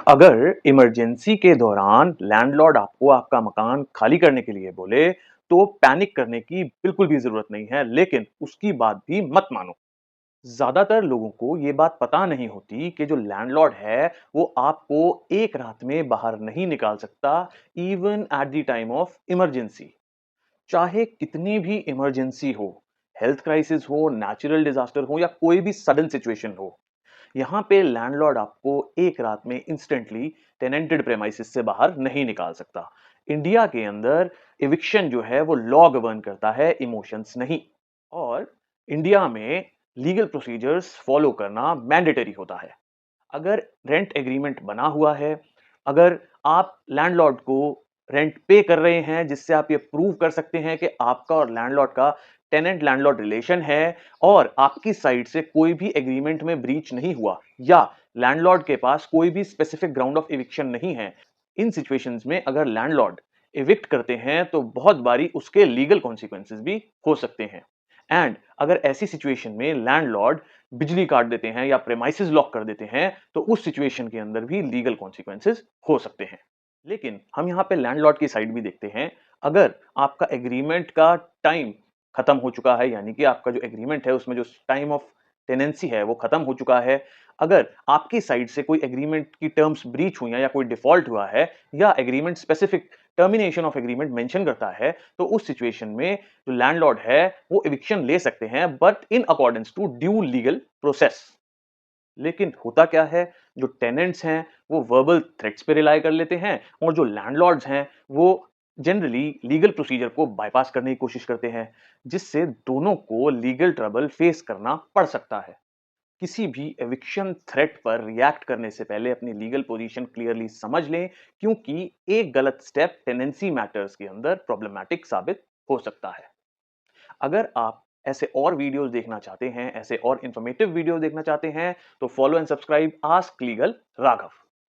अगर इमरजेंसी के दौरान लैंडलॉर्ड आपको आपका मकान खाली करने के लिए बोले, तो पैनिक करने की बिल्कुल भी ज़रूरत नहीं है, लेकिन उसकी बात भी मत मानो। ज़्यादातर लोगों को ये बात पता नहीं होती कि जो लैंडलॉर्ड है, वो आपको एक रात में बाहर नहीं निकाल सकता, even at the time of emergency. चाहे कितनी भी इमरजेंसी हो, हेल्थ क्राइसिस हो, नेचुरल डिज़ास्टर हो या कोई भी सडन सिचुएशन हो, यहाँ पे लैंडलॉर्ड आपको एक रात में इंस्टेंटली टेनेंटेड प्रेमाइसिस से बाहर नहीं निकाल सकता। इंडिया के अंदर एविक्शन जो है वो लॉ गवर्न करता है, इमोशंस नहीं। और इंडिया में लीगल प्रोसीजर्स फॉलो करना मैंडेटरी होता है। अगर रेंट एग्रीमेंट बना हुआ है, अगर आप लैंडलॉर्ड को रेंट पे कर रहे हैं जिससे आप ये प्रूव कर सकते हैं कि आपका और लैंडलॉर्ड का टेनेंट लैंडलॉर्ड रिलेशन है और आपकी साइड से कोई भी एग्रीमेंट में ब्रीच नहीं हुआ या लैंडलॉर्ड के पास कोई भी स्पेसिफिक ग्राउंड ऑफ एविक्शन नहीं है, इन सिचुएशंस में अगर लैंडलॉर्ड एविक्ट करते हैं तो बहुत बारी उसके लीगल कॉन्सिक्वेंसेस भी हो सकते हैं। एंड अगर ऐसी सिचुएशन में लैंडलॉर्ड बिजली काट देते हैं या प्रेमाइसेस लॉक कर देते हैं, तो उस सिचुएशन के अंदर भी लीगल कॉन्सिक्वेंसेस हो सकते हैं। लेकिन हम यहाँ पे लैंडलॉर्ड की साइड भी देखते हैं। अगर आपका एग्रीमेंट का टाइम खत्म हो चुका है, यानी कि आपका जो एग्रीमेंट है उसमें जो टाइम ऑफ टेनेंसी है वो खत्म हो चुका है, अगर आपकी साइड से कोई एग्रीमेंट की टर्म्स ब्रीच हुई हैं या कोई डिफॉल्ट हुआ है या agreement specific termination of agreement mention करता है, तो उस सिचुएशन में जो लैंडलॉर्ड है वो एविक्शन ले सकते हैं, but in accordance to due legal process. लेकिन होता क्या है, जो टेनेंट्स हैं वो वर्बल थ्रेट्स पे रिलाय कर लेते हैं और जो लैंडलॉर्ड्स हैं वो जनरली लीगल प्रोसीजर को बाईपास करने की कोशिश करते हैं, जिससे दोनों को लीगल ट्रबल फेस करना पड़ सकता है। किसी भी एविक्शन थ्रेट पर रिएक्ट करने से पहले अपनी लीगल पोजीशन क्लियरली समझ लें, क्योंकि एक गलत स्टेप टेनेंसी मैटर्स के अंदर प्रॉब्लमैटिक साबित हो सकता है। अगर आप ऐसे और वीडियोस देखना चाहते हैं, ऐसे और इंफॉर्मेटिव वीडियो देखना चाहते हैं, तो follow and subscribe ask legal Raghav.